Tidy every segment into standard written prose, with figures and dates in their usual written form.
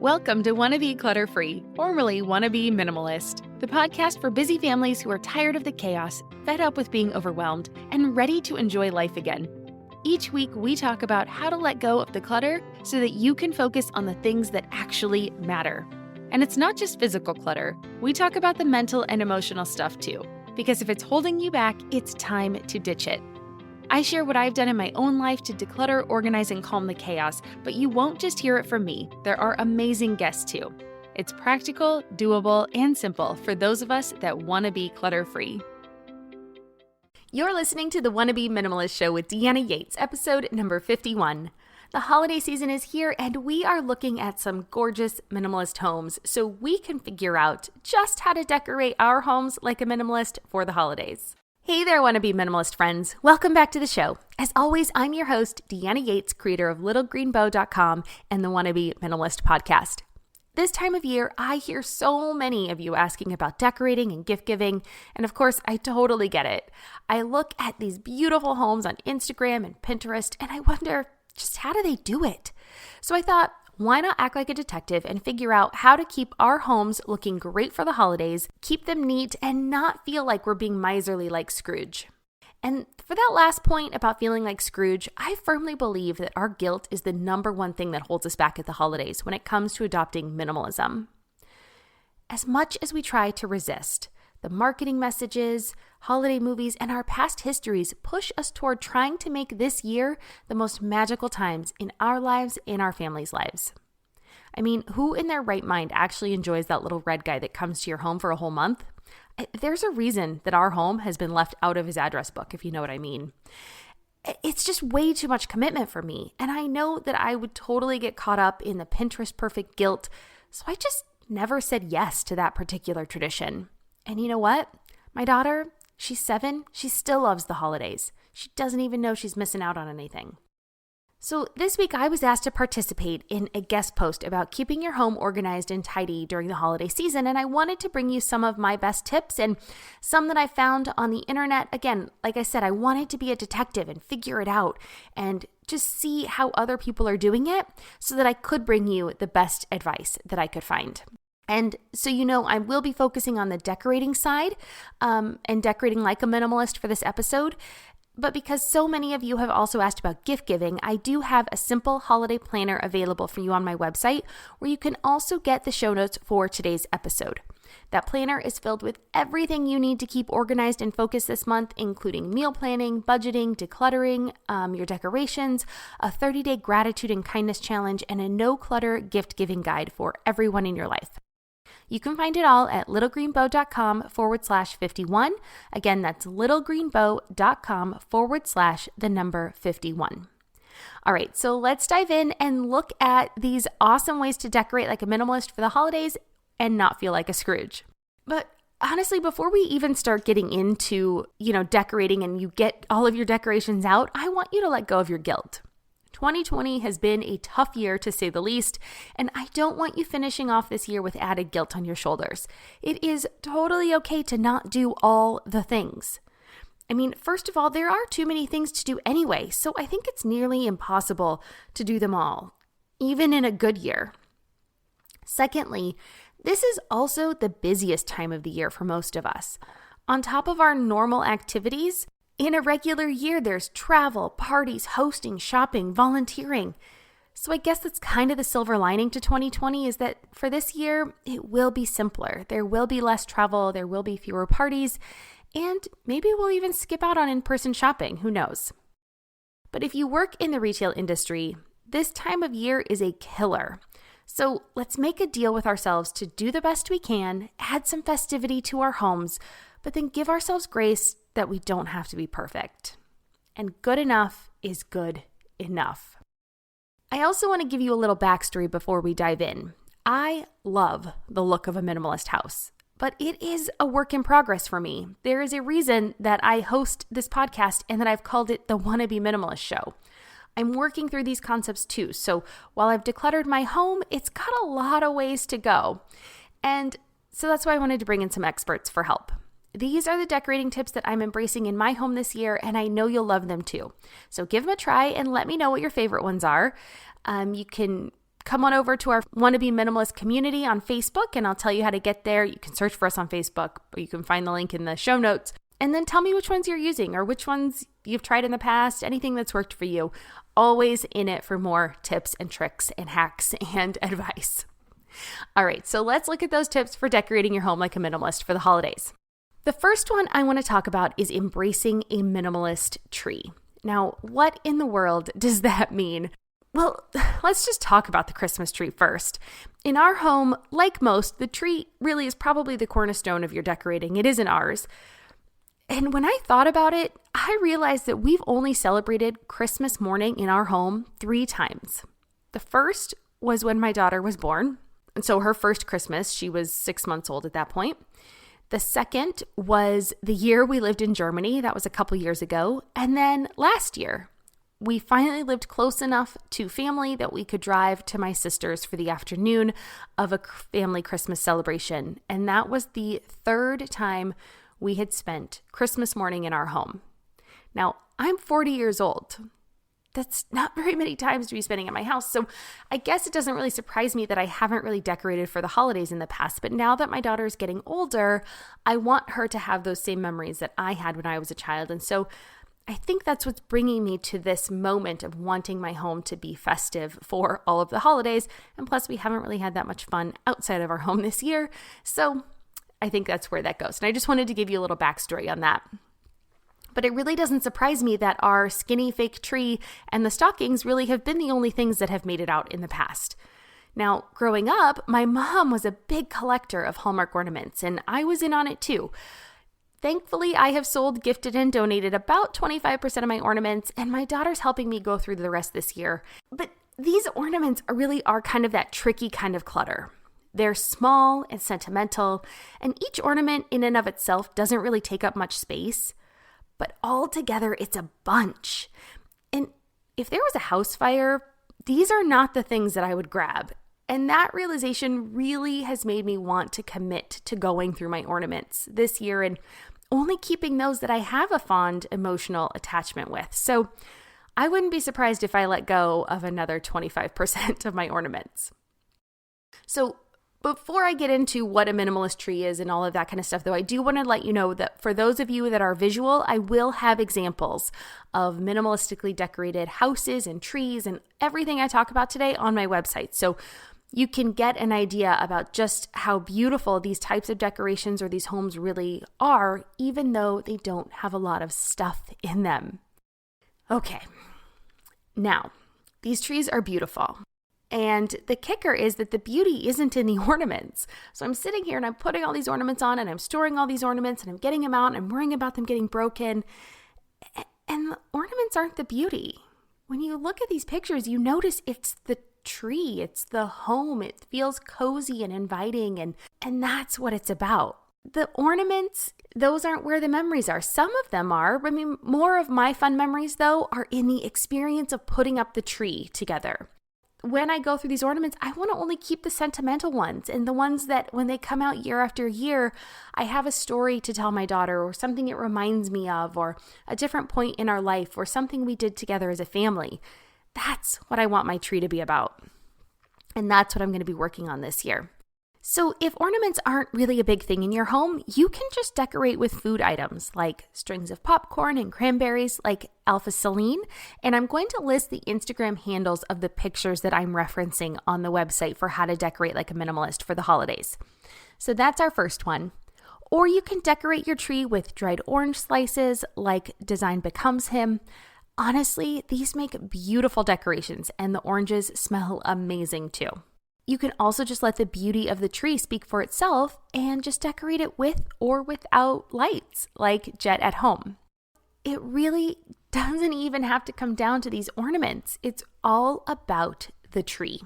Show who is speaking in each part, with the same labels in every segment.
Speaker 1: Welcome to Wannabe Clutter-Free, formerly Wannabe Minimalist, the podcast for busy families who are tired of the chaos, fed up with being overwhelmed, and ready to enjoy life again. Each week, we talk about how to let go of the clutter so that you can focus on the things that actually matter. And it's not just physical clutter. We talk about the mental and emotional stuff too, because if it's holding you back, it's time to ditch it. I share what I've done in my own life to declutter, organize, and calm the chaos, but you won't just hear it from me. There are amazing guests too. It's practical, doable, and simple for those of us that want to be clutter-free. You're listening to the Wannabe Minimalist Show with Deanna Yates, episode number 51. The holiday season is here, and we are looking at some gorgeous minimalist homes so we can figure out just how to decorate our homes like a minimalist for the holidays. Hey there, Wannabe Minimalist friends. Welcome back to the show. As always, I'm your host, Deanna Yates, creator of littlegreenbow.com and the Wannabe Minimalist podcast. This time of year, I hear so many of you asking about decorating and gift giving, and of course, I totally get it. I look at these beautiful homes on Instagram and Pinterest, and I wonder, just how do they do it? So I thought, why not act like a detective and figure out how to keep our homes looking great for the holidays, keep them neat, and not feel like we're being miserly like Scrooge. And for that last point about feeling like Scrooge, I firmly believe that our guilt is the number one thing that holds us back at the holidays when it comes to adopting minimalism. As much as we try to resist, the marketing messages, holiday movies, and our past histories push us toward trying to make this year the most magical times in our lives and our families' lives. I mean, who in their right mind actually enjoys that little red guy that comes to your home for a whole month? There's a reason that our home has been left out of his address book, if you know what I mean. It's just way too much commitment for me, and I know that I would totally get caught up in the Pinterest perfect guilt, so I just never said yes to that particular tradition. And you know what? My daughter, she's 7. She still loves the holidays. She doesn't even know she's missing out on anything. So this week I was asked to participate in a guest post about keeping your home organized and tidy during the holiday season. And I wanted to bring you some of my best tips and some that I found on the internet. Again, like I said, I wanted to be a detective and figure it out and just see how other people are doing it so that I could bring you the best advice that I could find. And so, I will be focusing on the decorating side and decorating like a minimalist for this episode. But because so many of you have also asked about gift giving, I do have a simple holiday planner available for you on my website where you can also get the show notes for today's episode. That planner is filled with everything you need to keep organized and focused this month, including meal planning, budgeting, decluttering, your decorations, a 30-day gratitude and kindness challenge, and a no-clutter gift giving guide for everyone in your life. You can find it all at littlegreenbow.com/51. Again, that's littlegreenbow.com/51. All right, so let's dive in and look at these awesome ways to decorate like a minimalist for the holidays and not feel like a Scrooge. But honestly, before we even start getting into, decorating and you get all of your decorations out, I want you to let go of your guilt. 2020 has been a tough year to say the least, and I don't want you finishing off this year with added guilt on your shoulders. It is totally okay to not do all the things. I mean, first of all, there are too many things to do anyway, so I think it's nearly impossible to do them all, even in a good year. Secondly, this is also the busiest time of the year for most of us. On top of our normal activities, in a regular year, there's travel, parties, hosting, shopping, volunteering. So I guess that's kind of the silver lining to 2020 is that for this year, it will be simpler. There will be less travel, there will be fewer parties, and maybe we'll even skip out on in-person shopping, who knows? But if you work in the retail industry, this time of year is a killer. So let's make a deal with ourselves to do the best we can, add some festivity to our homes, but then give ourselves grace that we don't have to be perfect. And good enough is good enough. I also want to give you a little backstory before we dive in. I love the look of a minimalist house, but it is a work in progress for me. There is a reason that I host this podcast and that I've called it the Wannabe Minimalist Show. I'm working through these concepts too, so while I've decluttered my home, it's got a lot of ways to go. And so that's why I wanted to bring in some experts for help. These are the decorating tips that I'm embracing in my home this year, and I know you'll love them too. So give them a try and let me know what your favorite ones are. You can come on over to our Wannabe Minimalist community on Facebook, and I'll tell you how to get there. You can search for us on Facebook, or you can find the link in the show notes. And then tell me which ones you're using or which ones you've tried in the past, anything that's worked for you. Always in it for more tips and tricks and hacks and advice. All right, so let's look at those tips for decorating your home like a minimalist for the holidays. The first one I want to talk about is embracing a minimalist tree. Now, what in the world does that mean? Well, let's just talk about the Christmas tree first. In our home, like most, the tree really is probably the cornerstone of your decorating. It isn't ours. And when I thought about it, I realized that we've only celebrated Christmas morning in our home 3 times. The first was when my daughter was born. And so her first Christmas, she was 6 months old at that point. The second was the year we lived in Germany. That was a couple years ago. And then last year, we finally lived close enough to family that we could drive to my sister's for the afternoon of a family Christmas celebration. And that was the 3rd time we had spent Christmas morning in our home. Now, I'm 40 years old. That's not very many times to be spending at my house. So I guess it doesn't really surprise me that I haven't really decorated for the holidays in the past. But now that my daughter is getting older, I want her to have those same memories that I had when I was a child. And so I think that's what's bringing me to this moment of wanting my home to be festive for all of the holidays. And plus, we haven't really had that much fun outside of our home this year. So I think that's where that goes. And I just wanted to give you a little backstory on that. But it really doesn't surprise me that our skinny fake tree and the stockings really have been the only things that have made it out in the past. Now, growing up, my mom was a big collector of Hallmark ornaments, and I was in on it too. Thankfully, I have sold, gifted, and donated about 25% of my ornaments, and my daughter's helping me go through the rest this year. But these ornaments really are kind of that tricky kind of clutter. They're small and sentimental, and each ornament in and of itself doesn't really take up much space, but all together it's a bunch. And if there was a house fire, these are not the things that I would grab. And that realization really has made me want to commit to going through my ornaments this year and only keeping those that I have a fond emotional attachment with. So I wouldn't be surprised if I let go of another 25% of my ornaments. So before I get into what a minimalist tree is and all of that kind of stuff, though, I do want to let you know that for those of you that are visual, I will have examples of minimalistically decorated houses and trees and everything I talk about today on my website. So you can get an idea about just how beautiful these types of decorations or these homes really are, even though they don't have a lot of stuff in them. Okay, now, these trees are beautiful. And the kicker is that the beauty isn't in the ornaments. So I'm sitting here and I'm putting all these ornaments on and I'm storing all these ornaments and I'm getting them out and I'm worrying about them getting broken. And the ornaments aren't the beauty. When you look at these pictures, you notice it's the tree, it's the home. It feels cozy and inviting, and that's what it's about. The ornaments, those aren't where the memories are. Some of them are. I mean, more of my fun memories, though, are in the experience of putting up the tree together. When I go through these ornaments, I want to only keep the sentimental ones and the ones that when they come out year after year, I have a story to tell my daughter or something it reminds me of or a different point in our life or something we did together as a family. That's what I want my tree to be about. And that's what I'm going to be working on this year. So if ornaments aren't really a big thing in your home, you can just decorate with food items like strings of popcorn and cranberries like Alpha Celine. And I'm going to list the Instagram handles of the pictures that I'm referencing on the website for how to decorate like a minimalist for the holidays. So that's our first one. Or you can decorate your tree with dried orange slices like Design Becomes Him. Honestly, these make beautiful decorations and the oranges smell amazing too. You can also just let the beauty of the tree speak for itself and just decorate it with or without lights, like Jet at Home. It really doesn't even have to come down to these ornaments. It's all about the tree.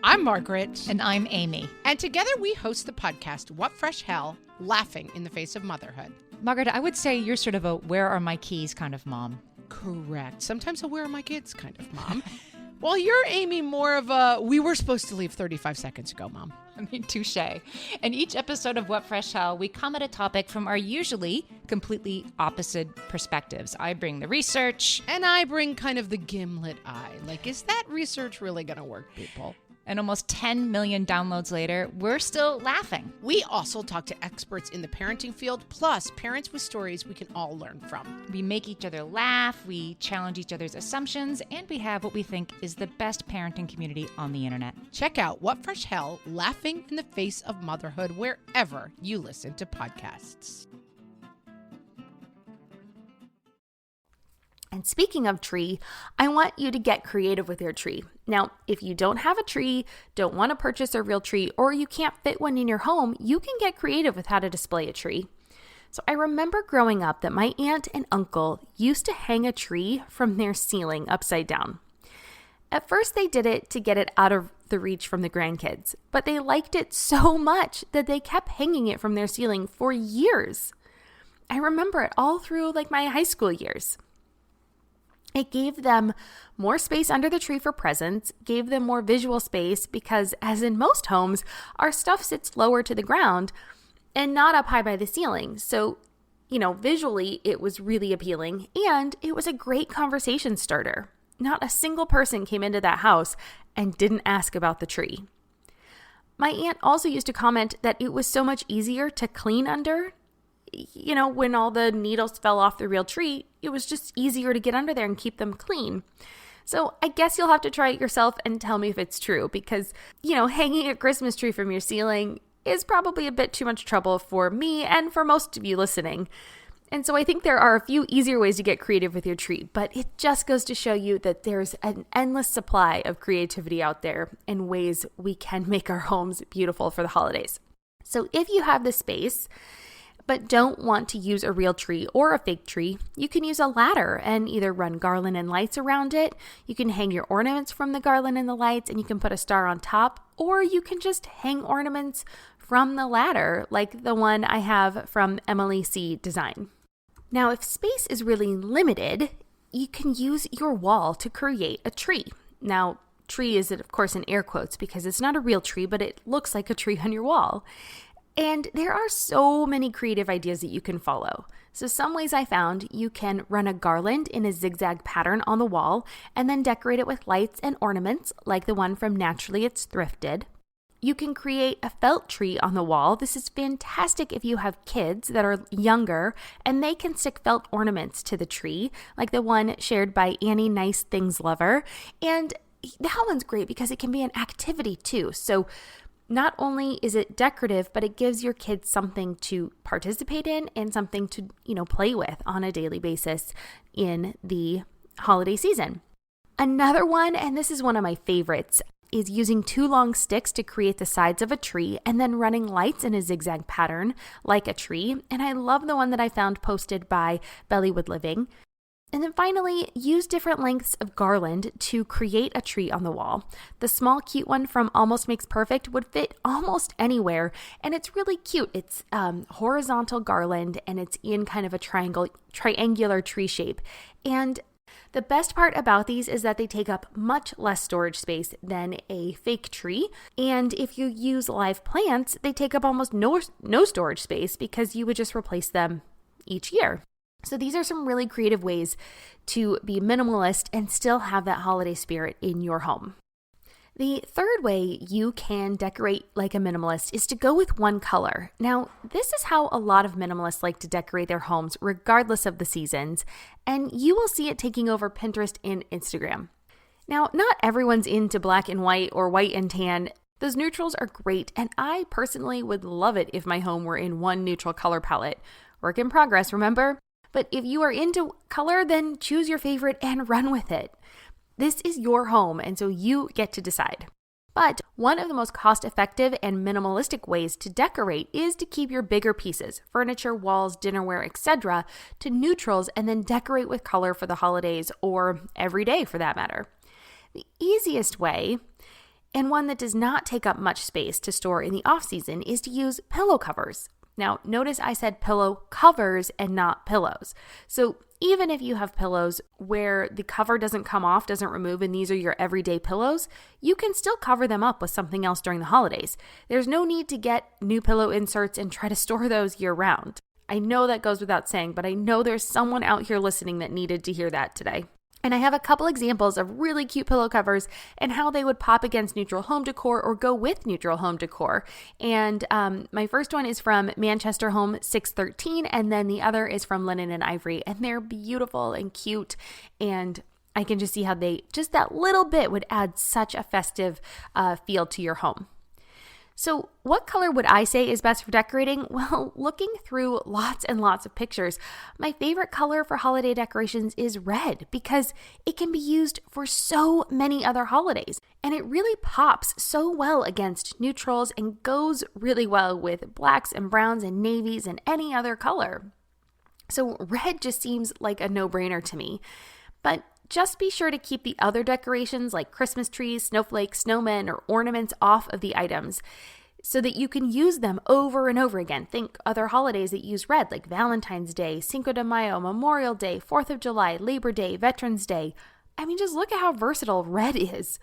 Speaker 2: I'm Margaret.
Speaker 3: And I'm Amy.
Speaker 2: And together we host the podcast, What Fresh Hell? Laughing in the Face of Motherhood.
Speaker 3: Margaret, I would say you're sort of a where are my keys kind of mom.
Speaker 2: Correct. Sometimes a where are my kids kind of mom. Well, you're aiming more of a, we were supposed to leave 35 seconds ago, Mom.
Speaker 3: I mean, touche. In each episode of What Fresh Hell, we come at a topic from our usually completely opposite perspectives. I bring the research.
Speaker 2: And I bring kind of the gimlet eye. Like, is that research really going to work, people?
Speaker 3: And almost 10 million downloads later, we're still laughing.
Speaker 2: We also talk to experts in the parenting field, plus parents with stories we can all learn from.
Speaker 3: We make each other laugh, we challenge each other's assumptions, and we have what we think is the best parenting community on the internet.
Speaker 2: Check out What Fresh Hell, Laughing in the Face of Motherhood, wherever you listen to podcasts.
Speaker 1: And speaking of tree, I want you to get creative with your tree. Now, if you don't have a tree, don't want to purchase a real tree, or you can't fit one in your home, you can get creative with how to display a tree. So I remember growing up that my aunt and uncle used to hang a tree from their ceiling upside down. At first, they did it to get it out of the reach from the grandkids, but they liked it so much that they kept hanging it from their ceiling for years. I remember it all through my high school years. It gave them more space under the tree for presents, gave them more visual space because, as in most homes, our stuff sits lower to the ground and not up high by the ceiling. So, visually it was really appealing, and it was a great conversation starter. Not a single person came into that house and didn't ask about the tree. My aunt also used to comment that it was so much easier to clean under. When all the needles fell off the real tree, it was just easier to get under there and keep them clean. So I guess you'll have to try it yourself and tell me if it's true because, hanging a Christmas tree from your ceiling is probably a bit too much trouble for me and for most of you listening. And so I think there are a few easier ways to get creative with your tree, but it just goes to show you that there's an endless supply of creativity out there and ways we can make our homes beautiful for the holidays. So if you have the space, but don't want to use a real tree or a fake tree, you can use a ladder and either run garland and lights around it. You can hang your ornaments from the garland and the lights, and you can put a star on top, or you can just hang ornaments from the ladder, like the one I have from Emily C. Design. Now, if space is really limited, you can use your wall to create a tree. Now, tree is, of course, in air quotes because it's not a real tree, but it looks like a tree on your wall. And there are so many creative ideas that you can follow. So some ways I found, you can run a garland in a zigzag pattern on the wall and then decorate it with lights and ornaments like the one from Naturally It's Thrifted. You can create a felt tree on the wall. This is fantastic if you have kids that are younger and they can stick felt ornaments to the tree like the one shared by Annie Nice Things Lover. And that one's great because it can be an activity too. So not only is it decorative, but it gives your kids something to participate in and something to, play with on a daily basis in the holiday season. Another one, and this is one of my favorites, is using 2 long sticks to create the sides of a tree and then running lights in a zigzag pattern like a tree. And I love the one that I found posted by Bellywood Living. And then finally, use different lengths of garland to create a tree on the wall. The small, cute one from Almost Makes Perfect would fit almost anywhere, and it's really cute. It's horizontal garland, and it's in kind of a triangular tree shape. And the best part about these is that they take up much less storage space than a fake tree. And if you use live plants, they take up almost no storage space because you would just replace them each year. So these are some really creative ways to be minimalist and still have that holiday spirit in your home. The third way you can decorate like a minimalist is to go with one color. Now, this is how a lot of minimalists like to decorate their homes regardless of the seasons, and you will see it taking over Pinterest and Instagram. Now, not everyone's into black and white or white and tan. Those neutrals are great, and I personally would love it if my home were in one neutral color palette. Work in progress, remember? But if you are into color, then choose your favorite and run with it. This is your home, and so you get to decide. But one of the most cost-effective and minimalistic ways to decorate is to keep your bigger pieces, furniture, walls, dinnerware, etc., to neutrals and then decorate with color for the holidays or every day for that matter. The easiest way, and one that does not take up much space to store in the off-season, is to use pillow covers. Now, notice I said pillow covers and not pillows. So even if you have pillows where the cover doesn't come off, doesn't remove, and these are your everyday pillows, you can still cover them up with something else during the holidays. There's no need to get new pillow inserts and try to store those year round. I know that goes without saying, but I know there's someone out here listening that needed to hear that today. And I have a couple examples of really cute pillow covers and how they would pop against neutral home decor or go with neutral home decor. And my first one is from Manchester Home 613, and then the other is from Linen and Ivory. And they're beautiful and cute, and I can just see how just that little bit would add such a festive feel to your home. So what color would I say is best for decorating? Well, looking through lots and lots of pictures, my favorite color for holiday decorations is red because it can be used for so many other holidays. And it really pops so well against neutrals and goes really well with blacks and browns and navies and any other color. So red just seems like a no-brainer to me. But just be sure to keep the other decorations like Christmas trees, snowflakes, snowmen, or ornaments off of the items so that you can use them over and over again. Think other holidays that use red like Valentine's Day, Cinco de Mayo, Memorial Day, 4th of July, Labor Day, Veterans Day. I mean, just look at how versatile red is.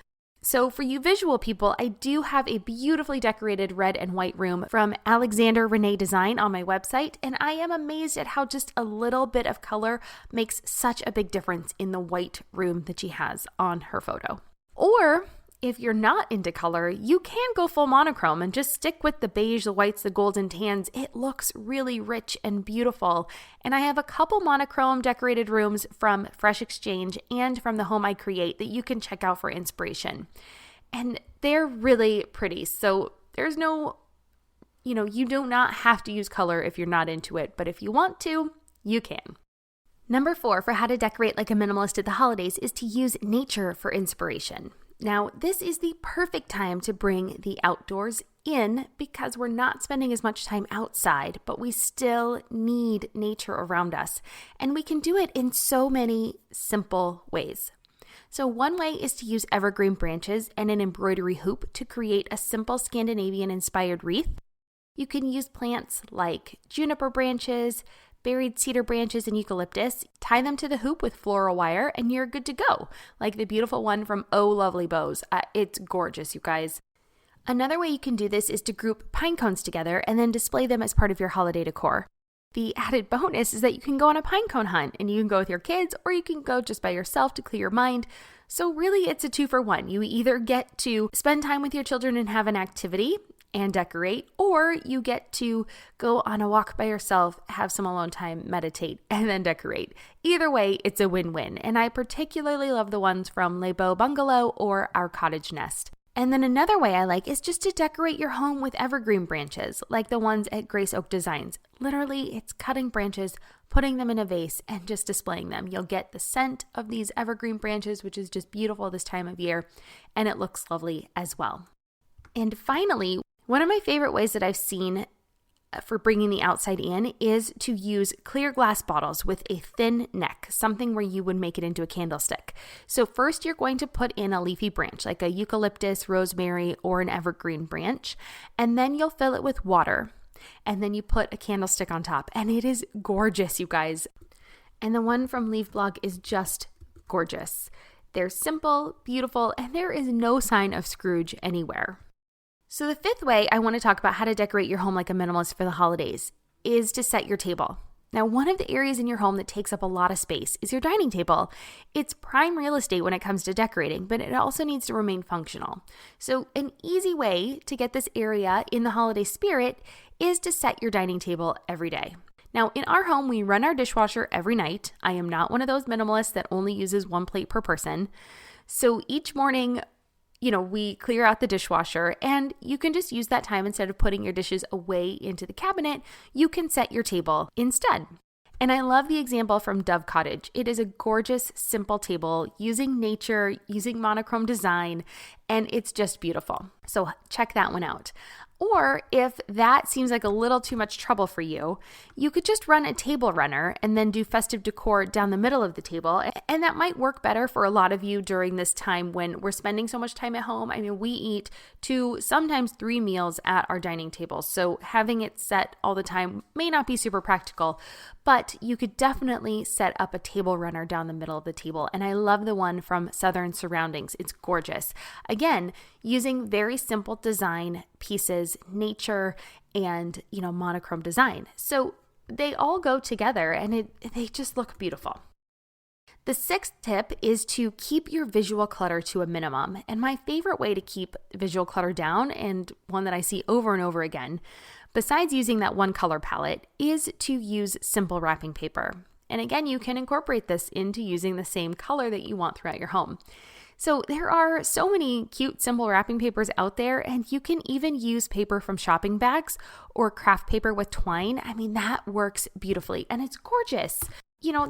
Speaker 1: So for you visual people, I do have a beautifully decorated red and white room from Alexander Renee Design on my website, and I am amazed at how just a little bit of color makes such a big difference in the white room that she has on her photo. Or if you're not into color, you can go full monochrome and just stick with the beige, the whites, the golds, and tans. It looks really rich and beautiful. And I have a couple monochrome decorated rooms from Fresh Exchange and from the Home I Create that you can check out for inspiration. And they're really pretty. So there's no, you do not have to use color if you're not into it. But if you want to, you can. Number 4 for how to decorate like a minimalist at the holidays is to use nature for inspiration. Now, this is the perfect time to bring the outdoors in because we're not spending as much time outside, but we still need nature around us. And we can do it in so many simple ways. So one way is to use evergreen branches and an embroidery hoop to create a simple Scandinavian-inspired wreath. You can use plants like juniper branches, buried cedar branches, and eucalyptus, tie them to the hoop with floral wire, and you're good to go, like the beautiful one from Oh Lovely Bows. It's gorgeous, you guys. Another way you can do this is to group pine cones together and then display them as part of your holiday decor. The added bonus is that you can go on a pine cone hunt, and you can go with your kids, or you can go just by yourself to clear your mind. So really, it's a 2-for-1. You either get to spend time with your children and have an activity and decorate, or you get to go on a walk by yourself, have some alone time, meditate, and then decorate. Either way, it's a win-win, and I particularly love the ones from Les Beaux Bungalow or Our Cottage Nest. And then another way I like is just to decorate your home with evergreen branches, like the ones at Grace Oak Designs. Literally, it's cutting branches, putting them in a vase, and just displaying them. You'll get the scent of these evergreen branches, which is just beautiful this time of year, and it looks lovely as well. And finally, one of my favorite ways that I've seen for bringing the outside in is to use clear glass bottles with a thin neck, something where you would make it into a candlestick. So first you're going to put in a leafy branch, like a eucalyptus, rosemary, or an evergreen branch, and then you'll fill it with water. And then you put a candlestick on top, and it is gorgeous, you guys. And the one from Leaf Blog is just gorgeous. They're simple, beautiful, and there is no sign of Scrooge anywhere. So the 5th way I want to talk about how to decorate your home like a minimalist for the holidays is to set your table. Now, one of the areas in your home that takes up a lot of space is your dining table. It's prime real estate when it comes to decorating, but it also needs to remain functional. So an easy way to get this area in the holiday spirit is to set your dining table every day. Now, in our home, we run our dishwasher every night. I am not one of those minimalists that only uses 1 plate per person. So each morning, we clear out the dishwasher, and you can just use that time instead of putting your dishes away into the cabinet. You can set your table instead. And I love the example from Dove Cottage. It is a gorgeous, simple table using nature, using monochrome design, and it's just beautiful. So check that one out. Or if that seems like a little too much trouble for you, you could just run a table runner and then do festive decor down the middle of the table. And that might work better for a lot of you during this time when we're spending so much time at home. I mean, we eat 2, sometimes 3 meals at our dining table. So having it set all the time may not be super practical, but you could definitely set up a table runner down the middle of the table. And I love the one from Southern Surroundings. It's gorgeous. Again, using very simple design pieces, nature, and, monochrome design. So they all go together and they just look beautiful. The 6th tip is to keep your visual clutter to a minimum. And my favorite way to keep visual clutter down, and one that I see over and over again, besides using that one color palette, is to use simple wrapping paper. And again, you can incorporate this into using the same color that you want throughout your home. So there are so many cute, simple wrapping papers out there, and you can even use paper from shopping bags or craft paper with twine. I mean, that works beautifully, and it's gorgeous.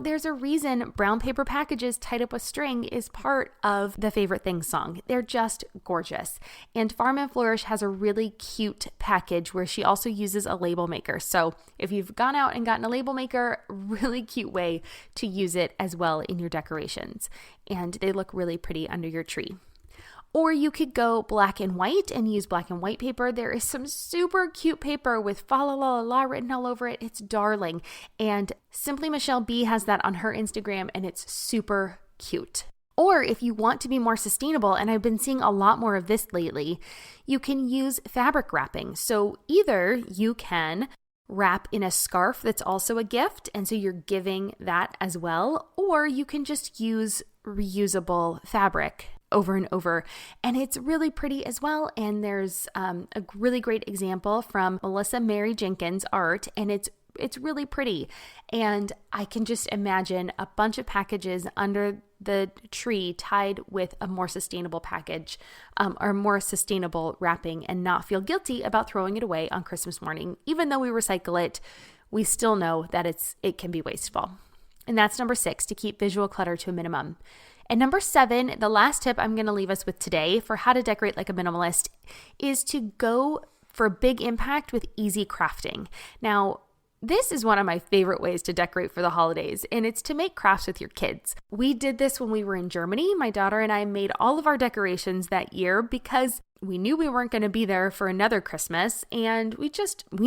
Speaker 1: There's a reason brown paper packages tied up with string is part of the Favorite Things song. They're just gorgeous. And Farm and Flourish has a really cute package where she also uses a label maker. So if you've gone out and gotten a label maker, really cute way to use it as well in your decorations. And they look really pretty under your tree. Or you could go black and white and use black and white paper. There is some super cute paper with fa la la la written all over it. It's darling. And Simply Michelle B has that on her Instagram, and it's super cute. Or if you want to be more sustainable, and I've been seeing a lot more of this lately, you can use fabric wrapping. So either you can wrap in a scarf that's also a gift, and so you're giving that as well, or you can just use reusable fabric over and over, and it's really pretty as well. And there's a really great example from Melissa Mary Jenkins art, and it's really pretty. And I can just imagine a bunch of packages under the tree tied with a more sustainable package or more sustainable wrapping, and not feel guilty about throwing it away on Christmas morning. Even though we recycle it, we still know that it can be wasteful. And that's number 6, to keep visual clutter to a minimum. And number 7, the last tip I'm going to leave us with today for how to decorate like a minimalist, is to go for big impact with easy crafting. Now, this is one of my favorite ways to decorate for the holidays, and it's to make crafts with your kids. We did this when we were in Germany. My daughter and I made all of our decorations that year because we knew we weren't going to be there for another Christmas, and we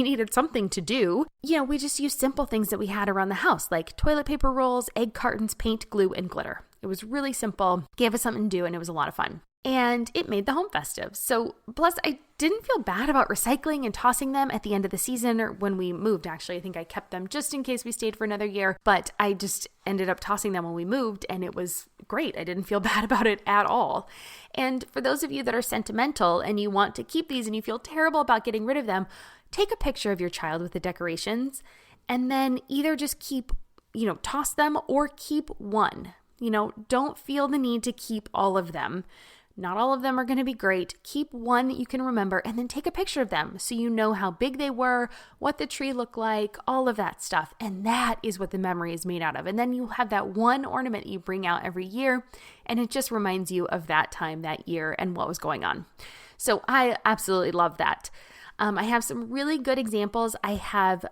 Speaker 1: needed something to do. We just used simple things that we had around the house, like toilet paper rolls, egg cartons, paint, glue, and glitter. It was really simple, gave us something to do, and it was a lot of fun. And it made the home festive. So plus I didn't feel bad about recycling and tossing them at the end of the season, or when we moved. Actually, I think I kept them just in case we stayed for another year, but I just ended up tossing them when we moved, and it was great. I didn't feel bad about it at all. And for those of you that are sentimental and you want to keep these and you feel terrible about getting rid of them, take a picture of your child with the decorations, and then either just keep, toss them or keep one. Don't feel the need to keep all of them. Not all of them are going to be great. Keep one that you can remember, and then take a picture of them so you know how big they were, what the tree looked like, all of that stuff. And that is what the memory is made out of. And then you have that one ornament you bring out every year, and it just reminds you of that time, that year, and what was going on. So I absolutely love that. I have some really good examples. I have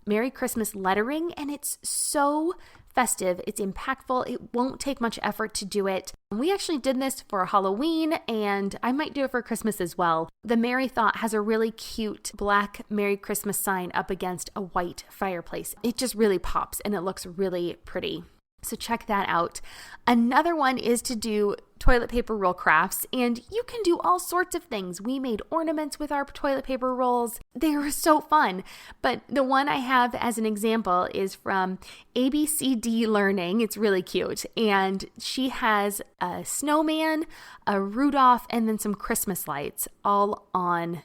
Speaker 1: Merry Christmas lettering, and it's so festive. It's impactful. It won't take much effort to do it. We actually did this for Halloween, and I might do it for Christmas as well. The Merry Thought has a really cute black Merry Christmas sign up against a white fireplace. It just really pops, and it looks really pretty. So check that out. Another one is to do toilet paper roll crafts, and you can do all sorts of things. We made ornaments with our toilet paper rolls. They were so fun. But the one I have as an example is from ABCD Learning. It's really cute. And she has a snowman, a Rudolph, and then some Christmas lights all on,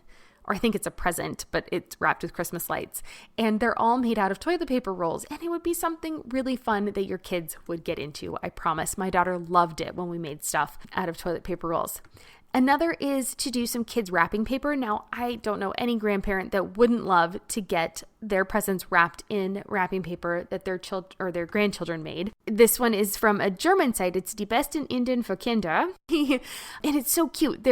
Speaker 1: or I think it's a present, but it's wrapped with Christmas lights. And they're all made out of toilet paper rolls. And it would be something really fun that your kids would get into, I promise. My daughter loved it when we made stuff out of toilet paper rolls. Another is to do some kids wrapping paper. Now, I don't know any grandparent that wouldn't love to get their presents wrapped in wrapping paper that their their grandchildren made. This one is from a German site. It's Die besten Inden für Kinder. And it's so cute.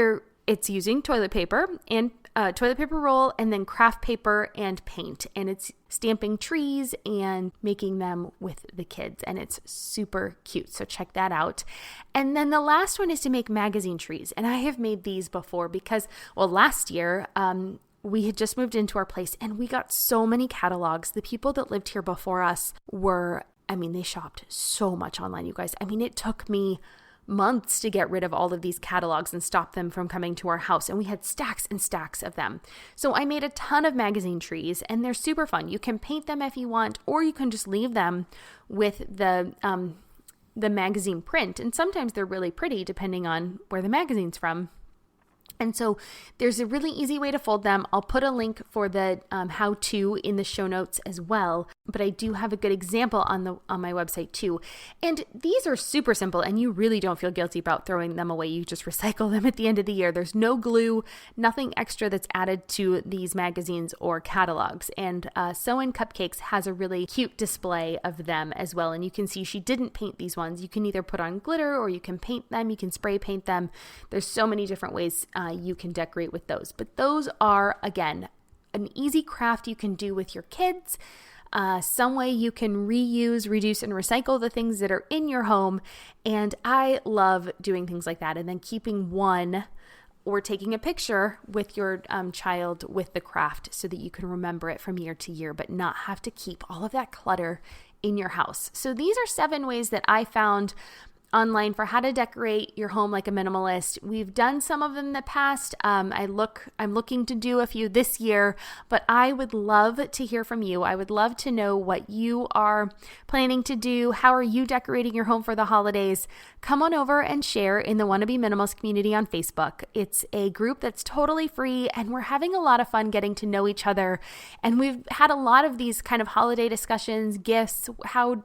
Speaker 1: It's using toilet paper and toilet paper roll and then craft paper and paint. And it's stamping trees and making them with the kids. And it's super cute. So check that out. And then the last one is to make magazine trees. And I have made these before because, last year, we had just moved into our place and we got so many catalogs. The people that lived here before us they shopped so much online, you guys. It took me months to get rid of all of these catalogs and stop them from coming to our house. And we had stacks and stacks of them. So I made a ton of magazine trees and they're super fun. You can paint them if you want, or you can just leave them with the magazine print. And sometimes they're really pretty depending on where the magazine's from. And so there's a really easy way to fold them. I'll put a link for the how-to in the show notes as well, but I do have a good example on my website too. And these are super simple and you really don't feel guilty about throwing them away. You just recycle them at the end of the year. There's no glue, nothing extra that's added to these magazines or catalogs. And Sew & Cupcakes has a really cute display of them as well. And you can see she didn't paint these ones. You can either put on glitter or you can paint them. You can spray paint them. There's so many different ways you can decorate with those. But those are, again, an easy craft you can do with your kids. Some way you can reuse, reduce, and recycle the things that are in your home. And I love doing things like that. And then keeping one or taking a picture with your child with the craft so that you can remember it from year to year, but not have to keep all of that clutter in your house. So these are 7 ways that I found online for how to decorate your home like a minimalist. We've done some of them in the past. I'm looking to do a few this year, but I would love to hear from you. I would love to know what you are planning to do. How are you decorating your home for the holidays? Come on over and share in the Wannabe Minimalist community on Facebook. It's a group that's totally free and we're having a lot of fun getting to know each other. And we've had a lot of these kind of holiday discussions, gifts, how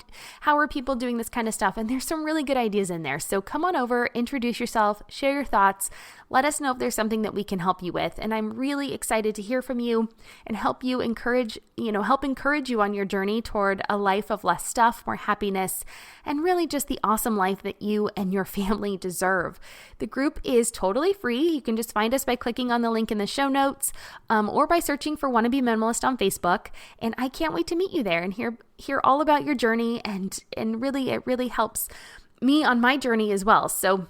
Speaker 1: are people doing this kind of stuff? And there's some really good ideas in there. So come on over, introduce yourself, share your thoughts, let us know if there's something that we can help you with. And I'm really excited to hear from you and help encourage you on your journey toward a life of less stuff, more happiness, and really just the awesome life that you and your family deserve. The group is totally free. You can just find us by clicking on the link in the show notes or by searching for Wannabe Minimalist on Facebook. And I can't wait to meet you there and hear all about your journey. And really, it really helps me on my journey as well. So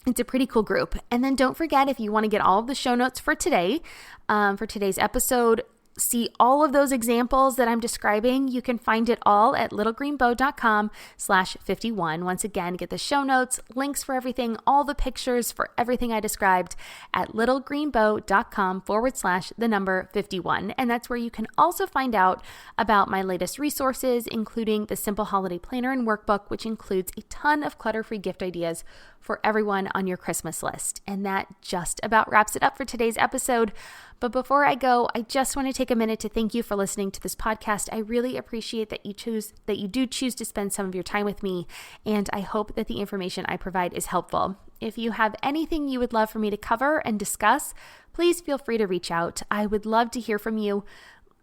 Speaker 1: it's a pretty cool group. And then don't forget, if you want to get all of the show notes for today, for today's episode, see all of those examples that I'm describing, you can find it all at littlegreenbow.com/51. Once again, get the show notes, links for everything, all the pictures for everything I described at littlegreenbow.com/51. And that's where you can also find out about my latest resources, including the Simple Holiday Planner and Workbook, which includes a ton of clutter-free gift ideas for everyone on your Christmas list. And that just about wraps it up for today's episode. But before I go, I just want to take a minute to thank you for listening to this podcast. I really appreciate that you do choose to spend some of your time with me, and I hope that the information I provide is helpful. If you have anything you would love for me to cover and discuss, please feel free to reach out. I would love to hear from you.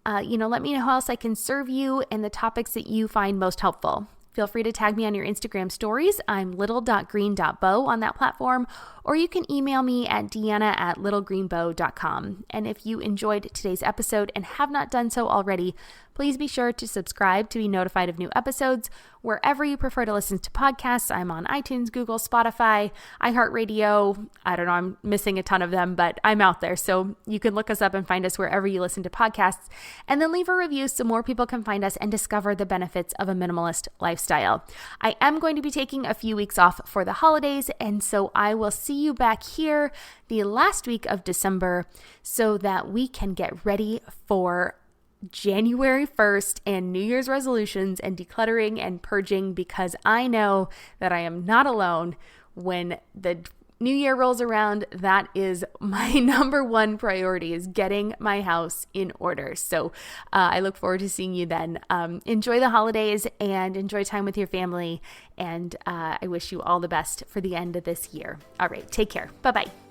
Speaker 1: Let me know how else I can serve you and the topics that you find most helpful. Feel free to tag me on your Instagram stories. I'm little.green.bow on that platform, or you can email me at deanna@littlegreenbow.com. And if you enjoyed today's episode and have not done so already, please be sure to subscribe to be notified of new episodes wherever you prefer to listen to podcasts. I'm on iTunes, Google, Spotify, iHeartRadio. I don't know, I'm missing a ton of them, but I'm out there. So you can look us up and find us wherever you listen to podcasts, and then leave a review so more people can find us and discover the benefits of a minimalist lifestyle. I am going to be taking a few weeks off for the holidays, and so I will see you back here the last week of December so that we can get ready for January 1st and New Year's resolutions and decluttering and purging, because I know that I am not alone. When the New Year rolls around, that is my number one priority, is getting my house in order. So I look forward to seeing you then. Enjoy the holidays and enjoy time with your family. And I wish you all the best for the end of this year. All right, take care. Bye-bye.